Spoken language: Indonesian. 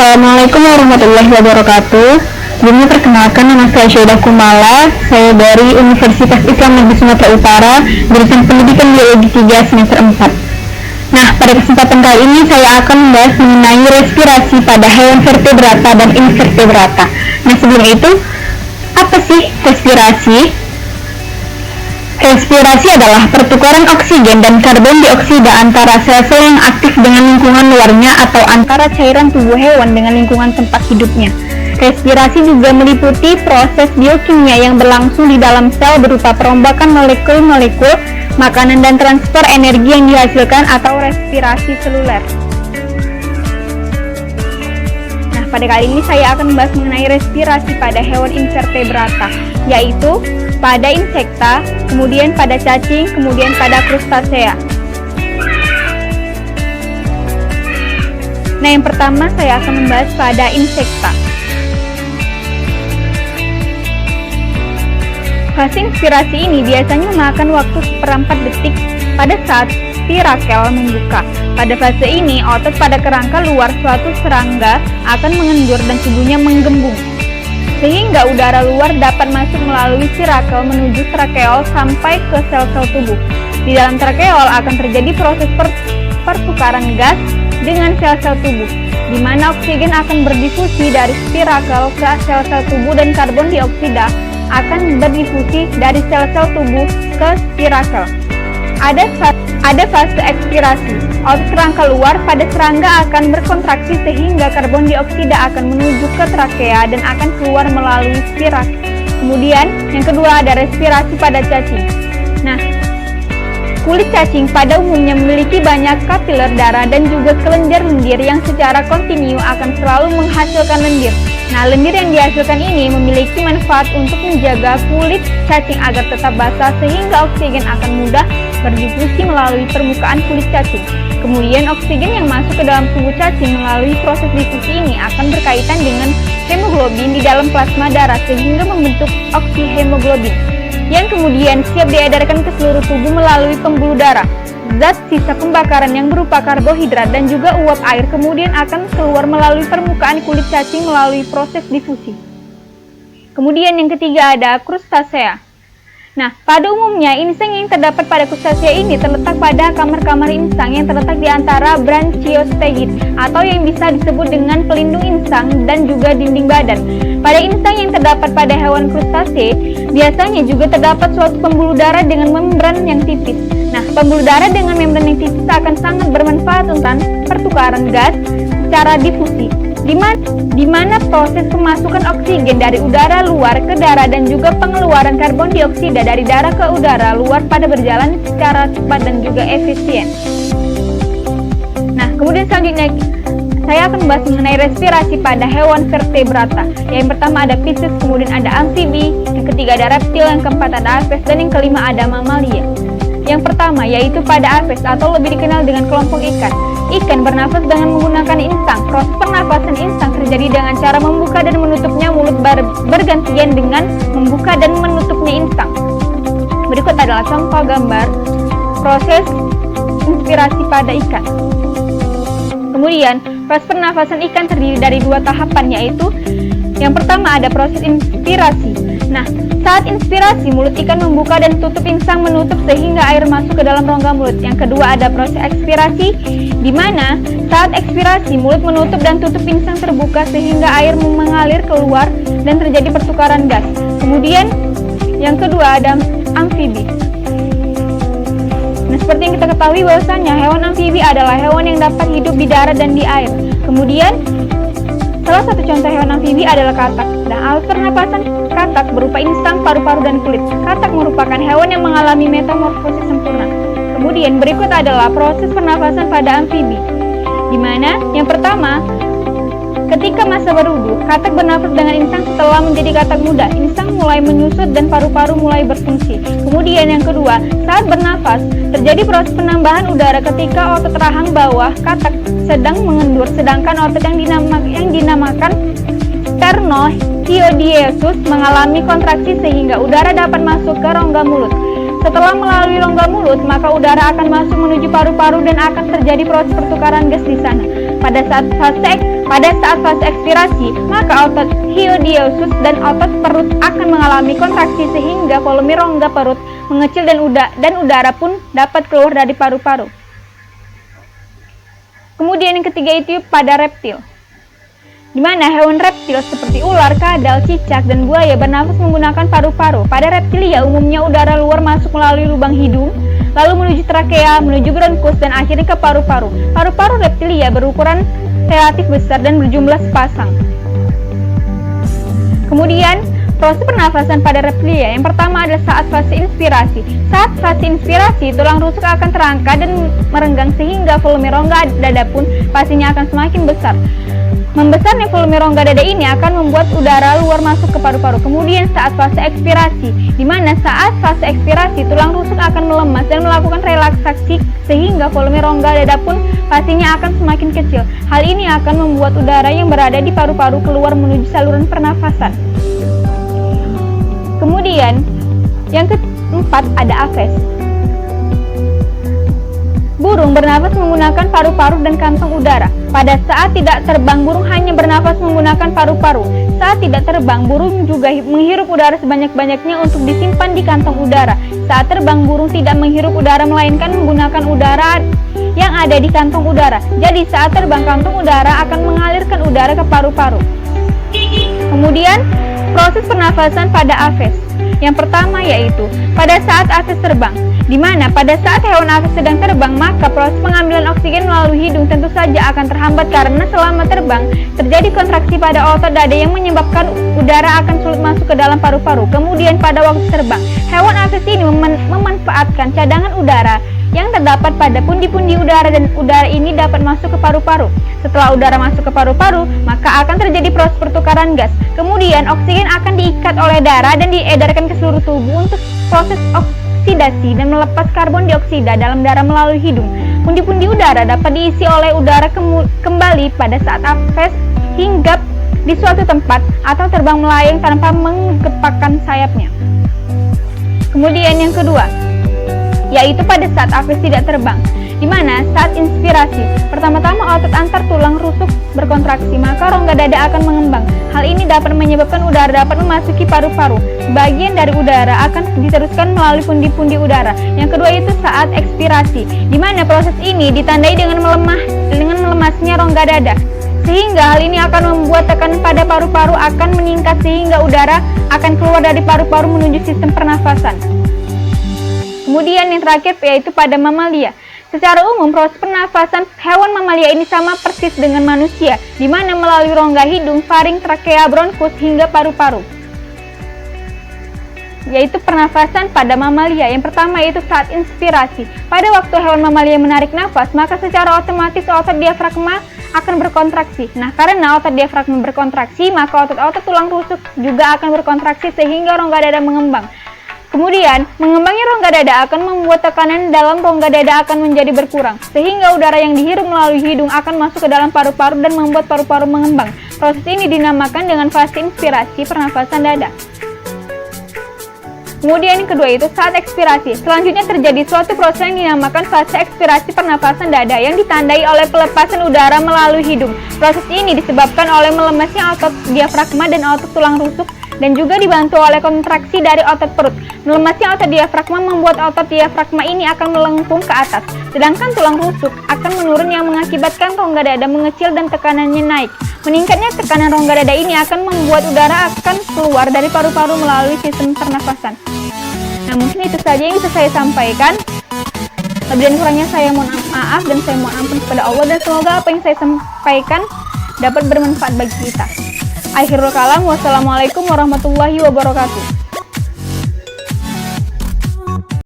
Assalamualaikum warahmatullahi wabarakatuh. Sebelumnya perkenalkan, nama saya Syeda Kumala. Saya dari Universitas Islam Negeri Sumatera Utara, jurusan Pendidikan Biologi 3 semester 4. Nah, pada kesempatan kali ini saya akan membahas mengenai respirasi pada hewan vertebrata dan invertebrata. Nah, sebelum itu, apa sih respirasi? Respirasi adalah pertukaran oksigen dan karbon dioksida antara sel-sel yang aktif dengan lingkungan luarnya atau antara cairan tubuh hewan dengan lingkungan tempat hidupnya. Respirasi juga meliputi proses biokimia yang berlangsung di dalam sel berupa perombakan molekul-molekul makanan dan transfer energi yang dihasilkan atau respirasi seluler. Nah, pada kali ini saya akan membahas mengenai respirasi pada hewan invertebrata, yaitu pada insekta, kemudian pada cacing, kemudian pada krustasea. Nah, yang pertama saya akan membahas pada insekta. Fase inspirasi ini biasanya memakan waktu seperempat detik pada saat spirakel membuka. Pada fase ini, otot pada kerangka luar suatu serangga akan mengendur dan tubuhnya menggembung, sehingga udara luar dapat masuk melalui spirakel menuju trakeol sampai ke sel-sel tubuh. Di dalam trakeol akan terjadi proses pertukaran gas dengan sel-sel tubuh, di mana oksigen akan berdifusi dari spirakel ke sel-sel tubuh dan karbon dioksida akan berdifusi dari sel-sel tubuh ke spirakel. Ada fase ekspirasi. Otot kerangka luar pada serangga akan berkontraksi sehingga karbon dioksida akan menuju ke trakea dan akan keluar melalui spirakel. Kemudian yang kedua ada respirasi pada cacing. Nah, kulit cacing pada umumnya memiliki banyak kapiler darah dan juga kelenjar lendir yang secara kontinu akan selalu menghasilkan lendir. Nah, lendir yang dihasilkan ini memiliki manfaat untuk menjaga kulit cacing agar tetap basah sehingga oksigen akan mudah berdifusi melalui permukaan kulit cacing. Kemudian oksigen yang masuk ke dalam tubuh cacing melalui proses difusi ini akan berkaitan dengan hemoglobin di dalam plasma darah sehingga membentuk oksihemoglobin yang kemudian siap diedarkan ke seluruh tubuh melalui pembuluh darah. Zat sisa pembakaran yang berupa karbohidrat dan juga uap air kemudian akan keluar melalui permukaan kulit cacing melalui proses difusi. Kemudian yang ketiga ada krustasea. Nah, pada umumnya insang yang terdapat pada krustasea ini terletak pada kamar-kamar insang yang terletak di antara branchiostegid atau yang bisa disebut dengan pelindung insang dan juga dinding badan. Pada insang yang terdapat pada hewan krustasea biasanya juga terdapat suatu pembuluh darah dengan membran yang tipis. Nah, pembuluh darah dengan membran yang tipis akan sangat bermanfaat untuk pertukaran gas secara difusi, di mana proses pemasukan oksigen dari udara luar ke darah dan juga pengeluaran karbon dioksida dari darah ke udara luar pada berjalan secara cepat dan juga efisien. Nah, kemudian selanjutnya saya akan membahas mengenai respirasi pada hewan vertebrata. Yang pertama ada Pisces, kemudian ada amfibi, yang ketiga ada reptil, yang keempat ada aves, dan yang kelima ada mamalia. Yang pertama yaitu pada aves atau lebih dikenal dengan kelompok ikan. Ikan bernafas dengan menggunakan insang. Proses pernafasan insang terjadi dengan cara membuka dan menutupnya mulut bergantian dengan membuka dan menutupnya insang. Berikut adalah contoh gambar proses inspirasi pada ikan. Kemudian, proses pernafasan ikan terdiri dari dua tahapan, yaitu yang pertama ada proses inspirasi. Nah, saat inspirasi, mulut ikan membuka dan tutup insang menutup sehingga air masuk ke dalam rongga mulut. Yang kedua ada proses ekspirasi, di mana saat ekspirasi, mulut menutup dan tutup insang terbuka sehingga air mengalir keluar dan terjadi pertukaran gas. Kemudian, yang kedua ada amfibi. Nah, seperti yang kita ketahui bahwasanya hewan amfibi adalah hewan yang dapat hidup di darat dan di air. Kemudian, salah satu contoh hewan amfibi adalah katak. Nah, alat pernapasan katak berupa insang, paru-paru, dan kulit. Katak merupakan hewan yang mengalami metamorfosis sempurna. Kemudian berikut adalah proses pernafasan pada amfibi, di mana yang pertama, ketika masa berwudu, katak bernafas dengan insang. Setelah menjadi katak muda, insang mulai menyusut dan paru-paru mulai berfungsi. Kemudian yang kedua, saat bernafas, terjadi proses penambahan udara ketika otot rahang bawah katak sedang mengendur, sedangkan otot yang dinamakan sternohyoidieus mengalami kontraksi sehingga udara dapat masuk ke rongga mulut. Setelah melalui rongga mulut, maka udara akan masuk menuju paru-paru dan akan terjadi proses pertukaran gas di sana. Pada saat fase Pada saat fase ekspirasi, maka otot hyoidiosus dan otot perut akan mengalami kontraksi sehingga volume rongga perut mengecil dan udara pun dapat keluar dari paru-paru. Kemudian yang ketiga itu pada reptil, di mana hewan reptil seperti ular, kadal, cicak, dan buaya bernafas menggunakan paru-paru. Pada reptilia umumnya udara luar masuk melalui lubang hidung, lalu menuju trakea, menuju bronkus, dan akhirnya ke paru-paru. Paru-paru reptilia berukuran relatif besar dan berjumlah sepasang. Kemudian, proses pernafasan pada reptilia yang pertama adalah saat fase inspirasi. Saat fase inspirasi, tulang rusuk akan terangkat dan merenggang sehingga volume rongga dada pun pastinya akan semakin besar. Membesarnya volume rongga dada ini akan membuat udara luar masuk ke paru-paru. Kemudian saat fase ekspirasi, di mana saat fase ekspirasi tulang rusuk akan melemas dan melakukan relaksasi sehingga volume rongga dada pun pastinya akan semakin kecil. Hal ini akan membuat udara yang berada di paru-paru keluar menuju saluran pernafasan. Kemudian yang keempat ada apes. Burung bernafas menggunakan paru-paru dan kantong udara. Pada saat tidak terbang, burung hanya bernafas menggunakan paru-paru. Saat tidak terbang, burung juga menghirup udara sebanyak-banyaknya untuk disimpan di kantong udara. Saat terbang, burung tidak menghirup udara melainkan menggunakan udara yang ada di kantong udara. Jadi saat terbang, kantong udara akan mengalirkan udara ke paru-paru. Kemudian proses pernafasan pada apes. Yang pertama yaitu pada saat apes terbang, di mana pada saat hewan apes sedang terbang, maka proses pengambilan oksigen melalui hidung tentu saja akan terhambat karena selama terbang terjadi kontraksi pada otot dada yang menyebabkan udara akan sulit masuk ke dalam paru-paru. Kemudian pada waktu terbang, hewan apes ini memanfaatkan cadangan udara yang terdapat pada pundi-pundi udara dan udara ini dapat masuk ke paru-paru. Setelah udara masuk ke paru-paru, maka akan terjadi proses pertukaran gas. Kemudian oksigen akan diikat oleh darah dan diedarkan ke seluruh tubuh untuk proses oksidasi dan melepas karbon dioksida dalam darah melalui hidung. Pundi-pundi udara dapat diisi oleh udara kembali pada saat apes hinggap di suatu tempat atau terbang melayang tanpa menggepakkan sayapnya. Kemudian yang kedua, yaitu pada saat apes tidak terbang, di mana saat inspirasi, pertama-tama otot antar tulang rusuk berkontraksi, maka rongga dada akan mengembang. Hal ini dapat menyebabkan udara dapat memasuki paru-paru. Bagian dari udara akan diteruskan melalui pundi-pundi udara. Yang kedua itu saat ekspirasi, di mana proses ini ditandai dengan melemasnya rongga dada. Sehingga hal ini akan membuat tekanan pada paru-paru akan meningkat sehingga udara akan keluar dari paru-paru menuju sistem pernafasan. Kemudian yang terakhir yaitu pada mamalia. Secara umum proses pernafasan hewan mamalia ini sama persis dengan manusia, di mana melalui rongga hidung, faring, trakea, bronkus hingga paru-paru. Yaitu pernafasan pada mamalia. Yang pertama yaitu saat inspirasi. Pada waktu hewan mamalia menarik nafas, maka secara otomatis otot diafragma akan berkontraksi. Nah, karena otot diafragma berkontraksi, maka otot-otot tulang rusuk juga akan berkontraksi sehingga rongga dada mengembang. Kemudian, mengembangnya rongga dada akan membuat tekanan dalam rongga dada akan menjadi berkurang, sehingga udara yang dihirup melalui hidung akan masuk ke dalam paru-paru dan membuat paru-paru mengembang. Proses ini dinamakan dengan fase inspirasi pernafasan dada. Kemudian yang kedua itu saat ekspirasi. Selanjutnya terjadi suatu proses yang dinamakan fase ekspirasi pernafasan dada yang ditandai oleh pelepasan udara melalui hidung. Proses ini disebabkan oleh melemasnya otot diafragma dan otot tulang rusuk dan juga dibantu oleh kontraksi dari otot perut. Melemasnya otot diafragma membuat otot diafragma ini akan melengkung ke atas, sedangkan tulang rusuk akan menurun yang mengakibatkan rongga dada mengecil dan tekanannya naik. Meningkatnya tekanan rongga dada ini akan membuat udara akan keluar dari paru-paru melalui sistem pernafasan. Nah, mungkin itu saja yang bisa saya sampaikan. Lebih dan kurangnya saya mohon maaf dan saya mohon ampun kepada Allah, dan semoga apa yang saya sampaikan dapat bermanfaat bagi kita. Akhirul kalam, wassalamualaikum warahmatullahi wabarakatuh.